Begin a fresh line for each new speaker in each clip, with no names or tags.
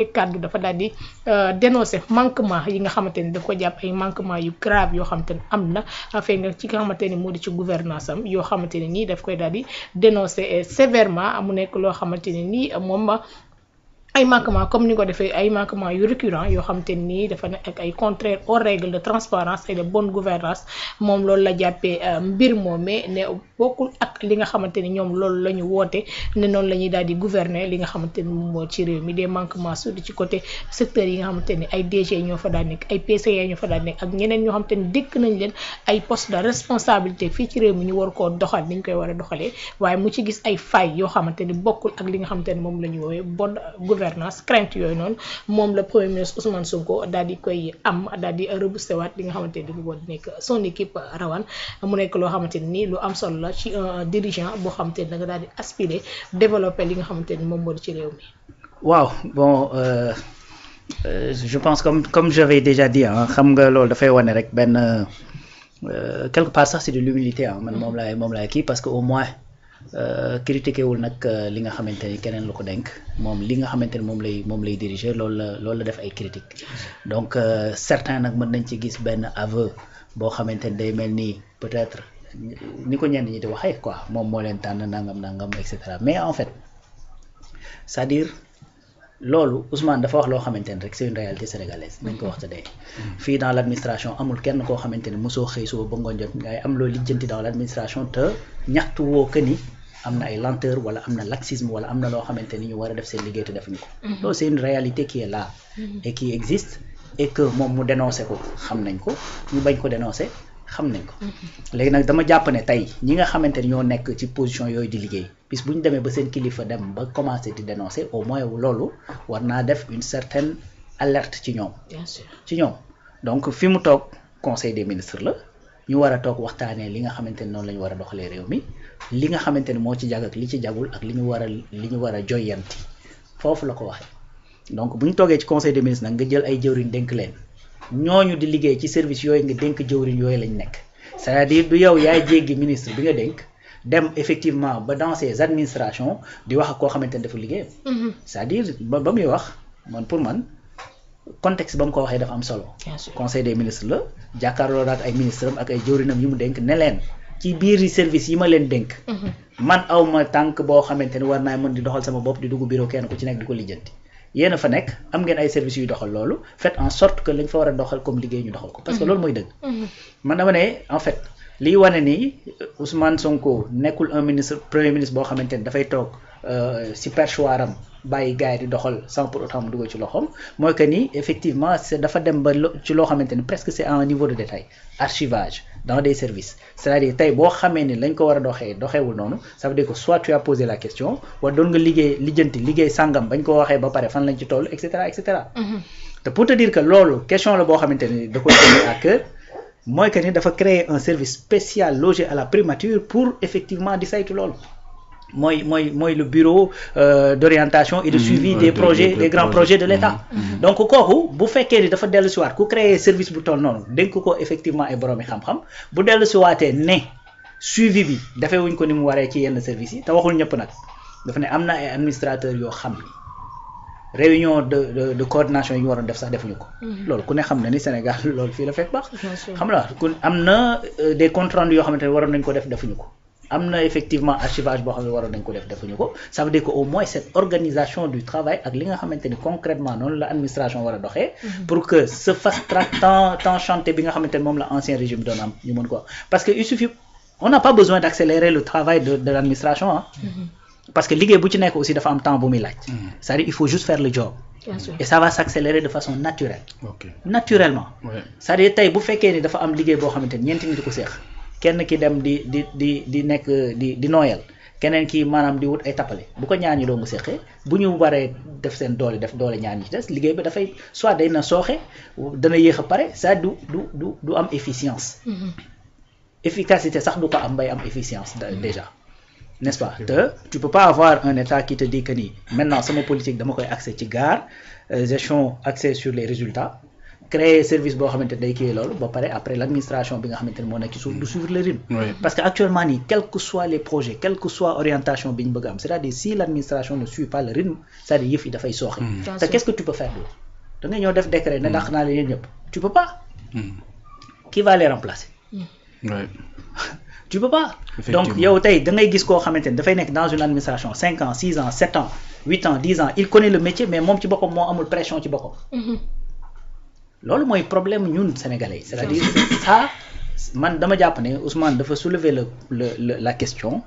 kàddu dafa daal di dénoncer manquement yi nga xamante ni daf ko jàpp ay manquement yu grave yoo xamante ni am na fekk nga ci nga xamante ni moo di ci gouvernance am yoo xamante ne nii daf koy daal di dénoncer sévèrement mu nekk loo xamante ne nii moom ay manquement comme ni ko defee ay manquement yu récurrent yoo xamante ni dafa nekk ak ay contraire aux règles de transparence et de bonne gouvernance moom loolu la jàppee mbir moomee ne bokkul ak li nga xamante ni ñoom loolu la ñu woote ne noonu la ñuy daal di gouverner li nga xamante ni moom moo ci réew mi des manquements surtout ci côté secteur yi nga xamante ni ay DG ñoo fa daan nekk ay PCA ñoo fa daan nekk ak ñeneen ñoo xamante ni dékk nañ leen ay poste de responsabilité fii ci réew mi ñu war koo doxal ni ñu koy war a doxalee waaye mu ci gis ay failles yoo xamante ni bokkul ak li nga xamante ni moom la ñu woowee bonne gouvernance crainte yooyu noonu moom la premier ministre Ousmane Sonko daal di koy am daal di rebooster waat li nga xamante ni moo di nekk son équipe rawaan mu nekk loo xamante ni lu am solo la ci un dirigeant boo xamante ni da nga daal di aspirer développer li nga xamante ni moom moo di ci réew mi.
waaw bon je pense comme j'avais déjà dit xam nga loolu dafay wane rek benn quelque part sax c'est de l'humilité man moom laay kii parce que au moins. critiqué wul nag li nga xamante ni keneen la ko denk moom li nga xamante ni moom lay diriger loolu la def ay critique donc certains nag mën nañ ci gis benn aveu boo xamante ni day mel ni peut-être ni ko ñenn ñi di waxee quoi moom moo leen tànn nangam et cetera mais en fait c'est-à-dire loolu Ousmane dafa wax loo xamante ni rek c'est une réalité sénégalaise nañ ko wax te day fii dans l'administration amul kenn koo xamante ni mosoo xëy suba ba ngoon jot ngay am loo lijjanti dans l'administration te ñaxtu woo que ni am na ay lenteur wala am na laxisme wala am na loo xamante ni ñu war a def seen liggéey te defuñu ko loolu c'est une réalité qui est là et qui existe et que moom mu dénoncé ko xam nañ ko ñu bañ ko dénoncé xam nañ ko léegi nag dama jàpp ne tey ñi nga xamante ni ñoo nekk ci position yooyu di liggéey bis bu ñu demee ba seen kilifa dem ba commencé di dénoncer au moins loolu war naa def une certaine alerte ci ñoom.
Bien sûr.
ci ñoom donc fi mu toog conseil des ministres la ñu war a toog waxtaanee li nga xamante ni noonu la ñu war a doxalee réew mi li nga xamante ni moo ci jag ak li ci jagul ak li ñu war a joyanti foofu la ko waxee donc bu ñu toogee ci conseil des ministres nag nga jël ay jëwriñ dénk leen ñooñu di liggéey ci service yooyu nga dénk jëwriñ yooyu lañ nekk c'est-à-dire du yow yaay jéggi ministre bi nga dénk dem effectivement ba dans ces administrations di wax ak koo xamante ni dafa liggéeyam. c'est-à-dire ba muy wax man pour man contexte ba mu ko waxee dafa am solo. conseil des ministres la jàkkaarloo ak ay ministres am ak ay jëwriñam yi mu dénk ne leen ci biir service yi ma leen dénk. man aw ma tànk boo xamante ni war naa mën di doxal sama bopp di dugg bureau kenn ku ci nekk di ko lijjanti. yéen a fa nekk am ngeen ay services yuy doxal loolu faites en sorte que lañ fa war a doxal comme liggéey ñu doxal ko parce que loolu mooy dëgg. man dama ne en fait liy wane ni Ousmane Sonko nekkul un ministre premier ministre boo xamante ni dafay toog si perchoir am bàyyi gars yi di doxal sans pour autant mu dugal ci loxoom mooy que ni effectivement c'est dafa dem ba ci loo xamante ni presque c'est à un niveau de détail archivage dans des services c'est-à-dire tey boo xamee ni lañ ko war a doxeewul noonu ça veut dire que soit tu as posé la question wala doon nga liggéey sàngam bañ ko waxee ba pare fan lañ ci toll et cetera et cetera. te pour te dire que loolu question la boo xamante ni da koy tenir à cœur mooy que ni dafa créer un service spécial logé à la primature pour effectivement di saytu loolu. mooy le bureau d'orientation et de suivi des projets des grands projets de l'État. donc kooku bu fekkee ni dafa dellu si waat ku créer service bu toll noonu dénk ko effectivement ay boroomi xam-xam bu dellu si waatee ne suivi bi dafay wuñ ko ni mu waree ci yenn services yi te waxul ñëpp nag dafa ne am na ay administrateurs yoo xam ni réunion de coordination yi ñu waroon def sax defuñu ko. loolu ku ne xam na ni Sénégal loolu fii la fekk baax. xam nga ku am na des comptes rendus yoo xamante ne waroon nañ ko def defuñu ko. am na effectivement archivage boo xam ne waroon nañ ko def defuñu ko ça veut dire que au moins cette organisation du travail ak li nga xamante ni concrètement noonu la administration war a doxee. pour que ce fast track temps chanté bi nga xamante ni moom la ancien régime doon am ñu mën ko parce que il suffit on n'a pas besoin d'accélérer le travail de l'administration parce que liggéey bu ci nekk aussi dafa am temps bu muy laaj. c'est-à-dire il faut juste faire le job. et ça va s'accélérer de façon naturelle. naturellement. c'est-à-dire tey bu fekkee ni dafa am liggéey boo xamante ni ñeenti nit ko seex. kenn ki dem di nekk di nooyal keneen ki maanaam di wut ay tappale bu ko ñaan ñi doo mu seqee bu ñu waree def seen doole def doole ñaan ñi ci des liggéey bi dafay soit day na sooxe dana yéex a pare ça du am efficience. efficacité sax du ko am bay am efficience déjà n'est-ce pas te tu peux pas avoir un état qui te dit que ni maintenant sama politique dama koy axé ci gestion axée sur les résultats créer service boo xamante ne day kii loolu ba pare après l'administration bi nga xamante ne moo nekk ci suuf du suivre le rythme. Parce que actuellement nii quels que soient les projets quelle que soit orientation bi ñu bëgg am c'est-à-dire si l'administration ne suit pas le rythme c'est-à-dire yëf yi dafay sooxe. te qu'est-ce que tu peux faire da ngay ñëw def décret ne dàq naa leen ñëpp tu peux pas. Qui va les remplacer. Tu peux pas. Donc yow tey da ngay gis koo xamante ne dafay nekk dans une administration 5 ans 6 ans 7 ans 8 ans 10 ans il connaît le métier mais moom ci boppam moo amul pression ci boppam. loolu mooy problème ñun sénégalais c'est-à-dire ça man dama jàpp ne Ousmane dafa soulever la question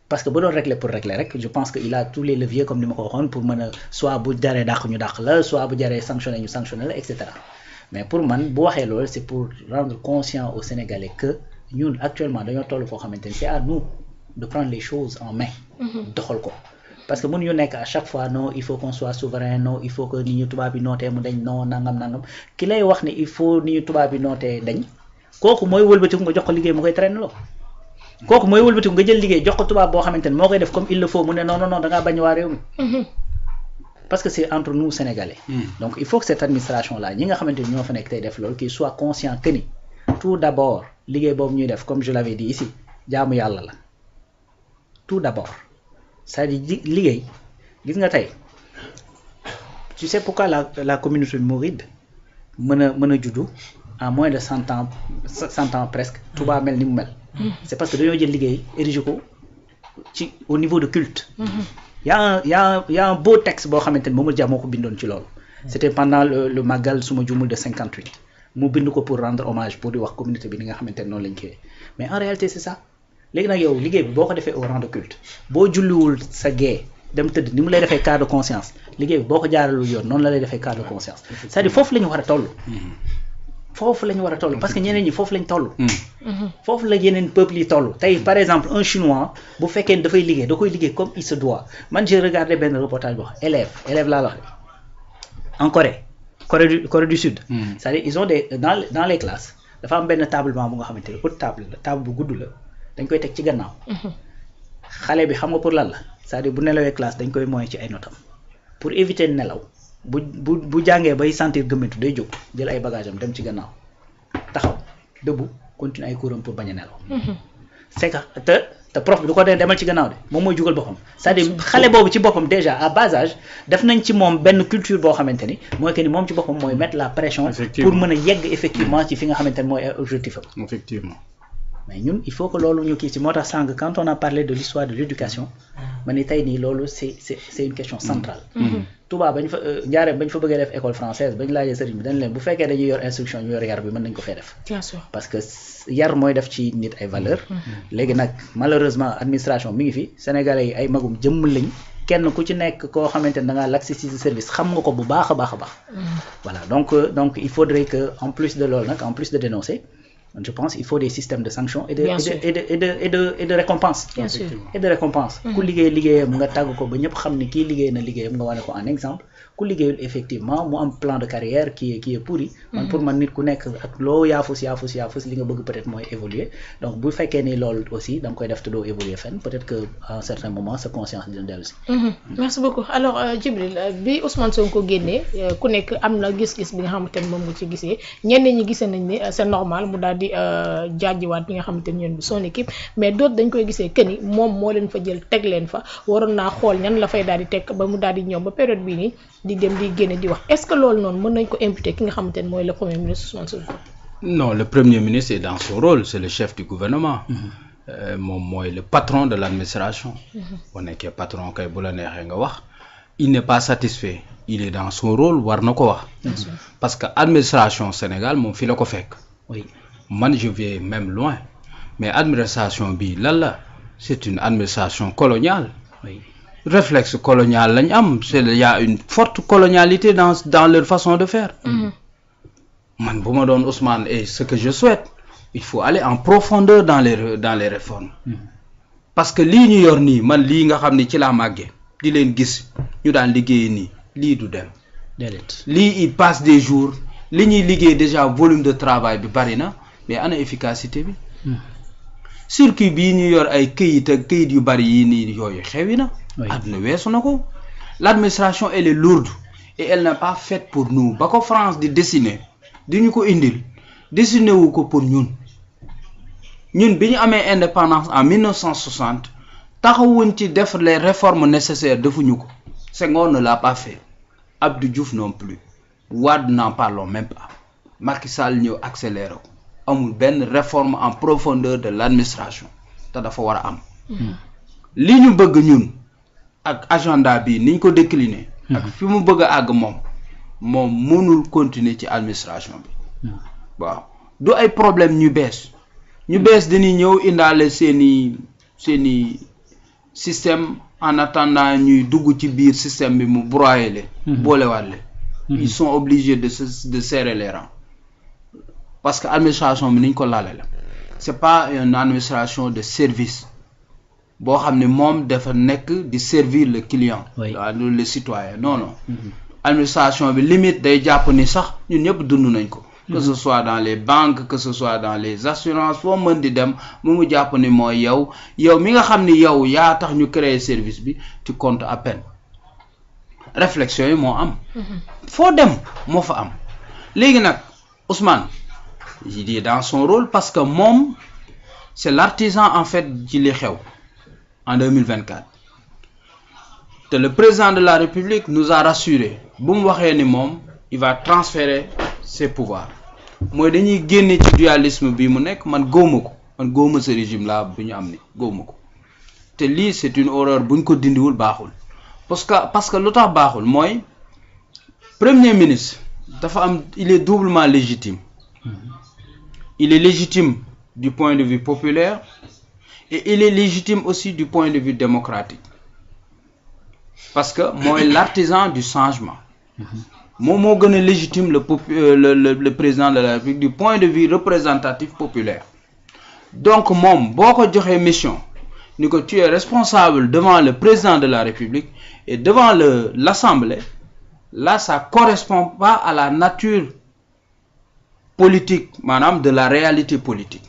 parce que bu doon régler pour régler rek je pense que il a tous les leviers comme ni ma ko waxoon pour mën a soit bu jaree dàq ñu dàq la soit bu jaree sanctionner ñu sanctionner la et cetera mais pour man bu waxee loolu c'est pour rendre conscient aux Sénégalais que ñun actuellement dañoo toll foo xamante ni c'est à nous de prendre les choses en main. doxal ko. Parce que mënuñu nekk à chaque fois non il faut qu'on soit souverain non il faut que ni ñu tubaab bi nootee mu dañ non nangam ki lay wax ne il faut ni ñu tubaab bi nootee dañ kooku mooy wëlbatiku nga jox ko liggéey mu koy traîner loo kooku mooy wëlbatiku nga jël liggéey jox ko tubaab boo xamante ne moo koy def comme il le faut mu ne non da ngaa bañ waa réew mi. Parce que c'est entre nous Sénégalais. Donc il faut que cette administration là ñi nga xamante ni ñoo fa nekk tey def loolu qu'ils soient conscients que ni tout d'abord liggéey boobu ñuy def comme je l'avais dit ici jaamu yàlla la tout d'abord. C'est-à-dire liggéey gis nga tey tu sais pourquoi la communauté mouride mën a juddu en moins de 100 ans presque Touba mel ni mu mel. C'est parce que dañoo jël liggéey érigé ko ci au niveau de culte. y a un beau texte boo xamante ni Mamadou Dia moo ko bindoon ci loolu. C'était pendant le Magal suma jumul de 58 mu bind ko pour rendre hommage pour di wax communauté bi ni nga xamante ne noonu lañ koy mais en réalité c'est ça. léegi nag yow liggéey bi boo ko defee au rang de culte boo julliwul sa gée dem tëdd ni mu lay defee cas de conscience liggéey bi boo ko jaaralul yoon noonu la lay defee cas de conscience c'est-à-dire foofu la ñu war a toll. foofu la ñu war a toll parce que ñeneen ñi foofu lañ toll. foofu la yeneen peuples yi toll tey par exemple un chinois bu fekkee dafay liggéey da koy liggéey comme il se doit man j'ai regardé benn reportage boo xam élève laa la wax en Corée du Sud. c'est-à-dire ils ont des dans les classes dafa am benn tablement bu nga xamante ne haute table bu gudd la. dañ koy teg ci gannaaw xale bi xam nga pour lan la c'est-à-dire bu nelawee classe dañ koy moyen ci ay notam pour éviter nelaw bu jàngee bay sentir gëmmentu day jóg jël ay bagages am dem ci gannaaw taxaw debout continuer ay couram pour bañ a nelaw c'est que te prof bi du ko dee demal ci gannaaw de moom mooy jugal boppam c'est-à-dire xale boobu ci boppam déjà à bas âge def nañ ci moom benn culture boo xamante ni mooy que ni moom ci boppam mooy mettre la pression pour mën a yegg effectivement ci fi nga xamante ni mooy objectif am
effectivement.
Mais ñun il faut que loolu ñu kii ci moo tax sànq quand on a parlé de l'histoire de l'éducation ma ni tey nii loolu c'est une question centrale. Touba bañ fa njaareem bañ fa bëggee def école française bañ laajee sëriñ bi dañ leen bu fekkee dañuy yor instruction ñu yor yar bi mën nañ ko fee def.
Bien sûr. Parce
que yar mooy def ci nit ay valeurs. léegi nag malheureusement administration mi ngi fi Sénégalais yi ay magum jëmm lañ kenn ku ci nekk koo xamante ne da ngaa l'accès ci service xam nga ko bu baax a baax a baax. Voilà donc il faudrait que en plus de loolu nag en plus de dénoncer. Je pense qu'il faut des systèmes de sanctions et de récompenses.
Bien sûr.
Et de récompenses. Ku liggéey liggéeyam nga tàgg ko ba ñëpp xam ne kii liggéey na liggéeyam nga wane ko en exemple ku liggéeyul effectivement mu am plan de carrière qui est pourri. man pour man nit ku nekk ak loo yaafus li nga bëgg peut-être mooy évoluer donc bu fekkee ni loolu aussi da nga koy def te doo évoluer fenn peut-être que à un certain moment sa conscience dina dellu si.
Merci beaucoup alors Djibril bi Ousmane Sonko génnee ku nekk am na gis-gis bi nga xamante ne moom nga ci gisee ñenn ñi gisee nañ ne c'est normal mu daal di jaajiwaat bi nga xamante ne ñoom son équipe mais d'autres dañ koy gisee que ni moom moo leen fa jël teg leen fa waroon naa xool ñan la fay daal di teg ba mu daal di ñëw ba période bii nii di dem di génne di wax est-ce que loolu noonu mën nañ ko imputer ki nga xamante ne mooy le premier ministre Ousmane Sonko.
Non, le premier ministre est dans son rôle, c'est le chef du gouvernement. Moom mooy le patron de l'administration. bu nekkee patron kay bu la neexee nga wax il n'est pas satisfait il est dans son rôle war na ko wax. parce que administration Sénégal moom fi la ko fekk.
oui
man je vais même loin mais administration bi lan la c'est une administration coloniale.
oui
réflexe colonial lañ am il y a une forte colonialité dans leur façon de faire. man bu ma doon Ousmane et ce que je souhaite il faut aller en profondeur dans les réformes. parce que lii ñu yor nii man lii nga xam ni ci laa màggee di leen gis ñu daan liggéey nii lii du dem.
déedéet
lii il passe des jours li ñuy liggéey déjà volume de travail bi bari na mais ana efficacité bi. circuit bii ñu yor ay këyit ak këyit yu bari yii nii yooyu xewi na. àdduna weesu na ko. l'administration elle est lourde et elle n'est pas faite pour nous ba ko France di dessiner di ñu ko indil dessiné wu ko pour ñun bi ñu amee indépendance en 1960 taxawuñ ci def les réformes nécessaires defuñu ko Senghor ne l'a pas fait Abdou Diouf non plus Wade n'en parlons même pas Macky Sall ñëw accéléré ko amul benn réforme en profondeur de l'administration te dafa war a am li ñu bëgg ñun ak agenda bi niñ ko décliner ak fi mu bëgg a àgg moom mënul continuer ci administration bi waaw du ay problème ñu bees dañuy ñëw indaale seeni système en attendant ñuy dugg ci biir système bi mu broyer leen boolewaat leen ils sont obligés de serrer les rangs parce que administration bi niñ ko laale la c'est pas une administration de service boo xam ne moom dafa nekk di servir le client le citoyen non administration bi limite day jàpp ni sax ñun ñëpp dund nañ ko que ce soit dans les banques que ce soit dans les assurances foo mën di dem mu jàpp ni mooy yow mi nga xam ni yow yaa tax ñu créer service bi tu comptes à peine réflexion yi moo am foo dem moo fa am léegi nag Ousmane il est dans son rôle parce que moom c'est l'artisan en fait ci li xew en 2024 te le président de la République nous a rassuré bu mu waxee ni moom il va transférer ses pouvoirs mooy dañuy génne ci dualisme bi mu nekk man góoma ce régime là bu ñu am ni góoma ko te lii c'est une horreur buñ ko dindiwul baaxul parce que lu tax baaxul mooy premier ministre dafa am il est doublement légitime il est légitime du point de vue populaire et il est légitime aussi du point de vue démocratique parce que mooy l'artisan du changement moom moo gën a légitime le président de la République du point de vue représentatif populaire donc moom boo ko joxee mission ni ko tu es responsable devant le président de la République et devant l'Assemblée là ça correspond pas à la nature politique maanaam de la réalité politique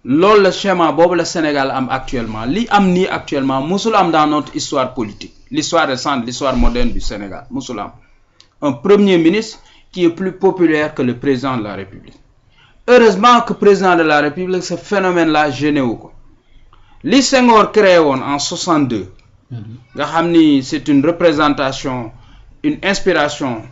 loolu le schéma boobu le Sénégal am actuellement li am nii actuellement musul am dans notre histoire politique l'histoire récente l'histoire moderne du Sénégal musul am un premier ministre qui est plus populaire que le président de la République heureusement que président de la République ce phénomène là gêné wu ko li Senghor créé woon en 62 nga xam ni c'est une représentation une inspiration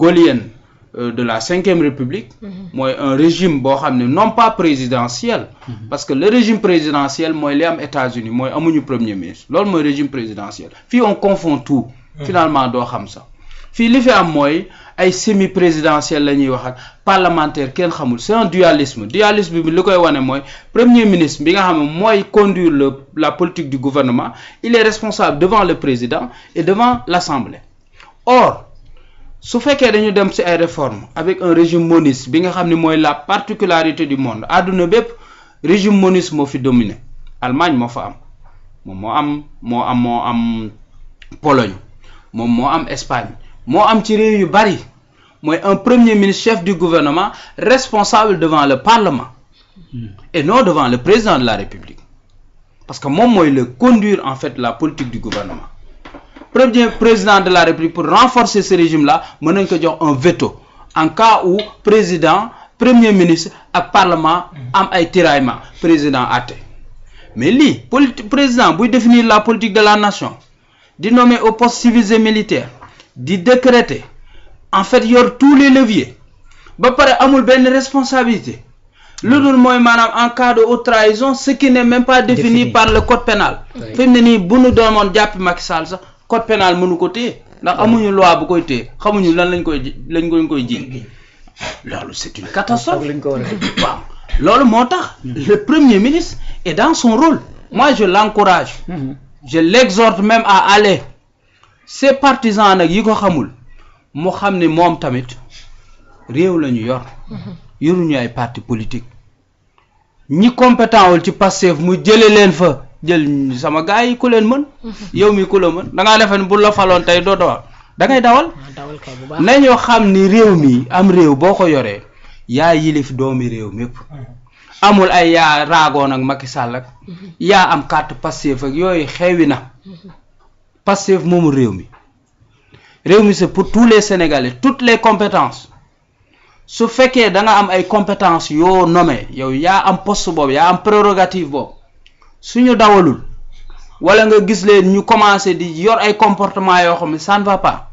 gaullienne de la Cinquième République mooy un régime boo xam ne non pas présidentiel parce que le régime présidentiel mooy li am États-Unis mooy amuñu premier ministre loolu mooy régime présidentiel fii on confond tout finalement doo xam sax fii li fi am mooy ay semi présidentiel la ñuy wax ak parlementaire kenn xamul c'est un dualisme bi li koy wane mooy premier ministre bi nga xam ne mooy conduire la politique du gouvernement il est responsable devant le président et devant l'Assemblée or su fekkee dañu dem ci ay réformes avec un régime moniste bi nga xam ne mooy la particularité du monde àdduna bépp régime moniste moo fi dominé Allemagne moo fa am moom moo am Pologne moom moo am Espagne moo am ci réew yu bari mooy un premier ministre chef du gouvernement responsable devant le Parlement et non devant le président de la République parce que moom mooy le conduire en fait la politique du gouvernement premier président de la République pour renforcer ce régime-là mën nañ ko jox un veto en cas où premier ministre ak parlement am ay tiraillement président àtte mais lii président buy définir la politique de la nation di nommer aux postes civils et militaires di décréter en fait yor tous les leviers ba pare amul benn responsabilité lu dul mooy maanaam en cas de haute trahison ce qui n'est même pas défini par le code pénal fi mu ne nii bu nu doomoon jàppi Macky Sall sax code pénal mënu ko téye ndax amuñu loi bu koy téye xamuñu lan lañ koy jiiñ loolu c'est une catastrophe waaw loolu moo tax le premier ministre est dans son rôle moi je l'encourage je l'exhorte même à aller ces partisans nag yi ko xamul mu xam ne moom tamit réew la ñu yoruñu ay parti politique ñi compétent wul ci Pastef mu jële leen fa jël sama gars yi ku leen mën yow mi ku la mën da ngaa defe ne bu la faloon tey doo dawal da ngay dawal nañoo xam ni réew mi am réew boo ko yoree yaa yilif doomi réew mépp amul ay yaa raagoon ak Macky Sall ak yaa am carte Pastef ak yooyu xewi na Pastef moomu réew mi réew mi c'est pour tous les Sénégalais toutes les compétences su fekkee da nga am ay compétences yoo nommé yow yaa am poste boobu yaa am prérogative boobu suñu dawalul wala nga gis leen ñu commencé di yor ay comportement yoo xam ne ça ne va pas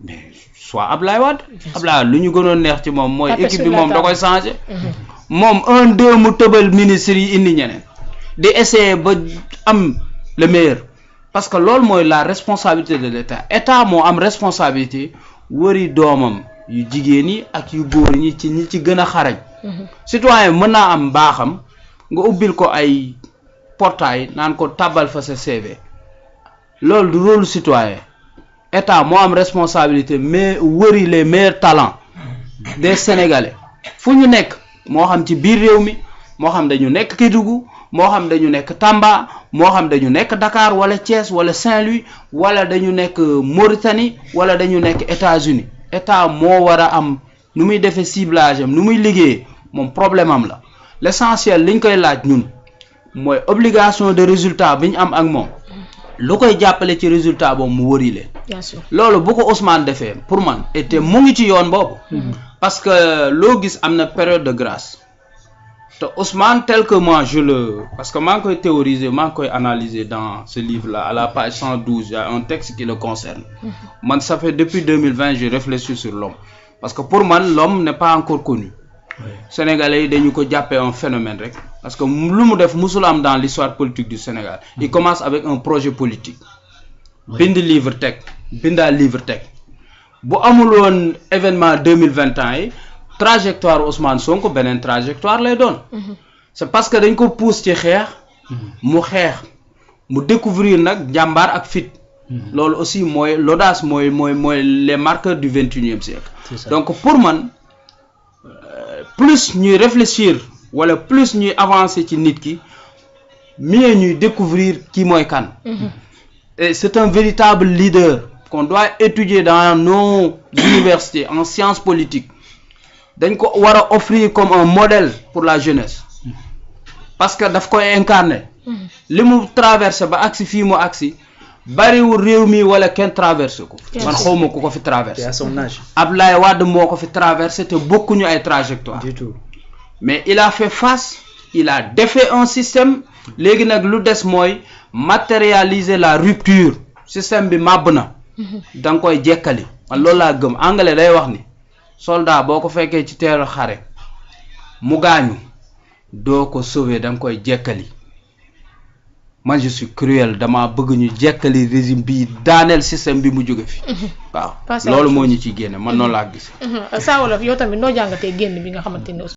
mais soit Ablaye Wade lu ñu gënoon neex ci moom mooy équipe bi moom da koy changé moom 1-2 mu tëbal ministre yi indi ñeneen di essayer ba am le meilleur parce que loolu mooy la responsabilité de état moo am responsabilité wëri doomam yu jigéen yi ak yu góor ñi ci gën a xarañ citoyen mën naa am baaxam nga ubbil ko ay portail naan ko tàbbal fa sa CV loolu du rôle citoyen état moo am responsabilité mais wëri les meilleurs talents des Sénégalais fu ñu nekk moo xam ci biir réew mi moo xam dañu nekk Kédougou moo xam dañu nekk Tamba moo xam dañu nekk Dakar wala Thiès wala Saint-Louis wala dañu nekk Mauritanie wala dañu nekk États-Unis état moo war a am nu muy defee ciblage am nu muy liggéeyee moom problème am la l'essentiel liñ koy laaj ñun mooy obligation de résultat bi ñu am ak moom lu koy jàppale ci résultat boobu mu wëri leen loolu bu ko Ousmane defee pour man te mu ngi ci yoon boobu parce que loo gis am na période de grâce te Ousmane tel que moi parce que maa ngi koy théoriser maa ngi koy analyser dans ce livre là à la page 112 il y a un texte qui le concerne man ça fait depuis 2020 je réfléchis sur l'homme parce que pour man l'homme n'est pas encore connu Sénégalais yi dañu ko jàppee un phénomène rek parce que lu mu def musul am dans l'histoire politique du Sénégal il commence avec un projet politique bind livre teg bindaa livre teg bu amul woon événement 2021 yi trajectoire Ousmane Sonko beneen trajectoire lay doon c'est parce que dañ ko pousse ci xeex mu découvrir nag njàmbaar ak fit loolu aussi mooy l'audace mooy les marqueurs du 21e siècle donc pour man plus ñuy réfléchir wala plus ñuy avancer ci nit ki mieux ñuy découvrir qui mooy kan et c'est un véritable leader qu'on doit étudier dans nos universités en sciences politiques dañ ko war a offrir comme un modèle pour la jeunesse parce que daf koy incarner li mu traversé ba agsi fii mu agsi bariwul réew mi wala kenn traversé ko man xawma ku ko fi traversé
à son âge
Abdoulaye Wade moo ko fi traversé te bokkuñu ay trajectoire
du tout
mais il a fait face il a défait un système léegi nag lu des mooy matérialiser la rupture système bi màbb na da nga koy jekkali man loolu laa gëm anglais day wax ni soldat boo ko fekkee ci teeru xare mu gaañu doo ko sauver da nga koy jekkali man je suis cruel dama bëgg ñu jekkali régime bi daaneel système bi mu jóge fi waaw loolu moo ñu ciy génne man noonu laa gis
Saa Wolof yow tamit noo jàngatee génn bi nga xamante ne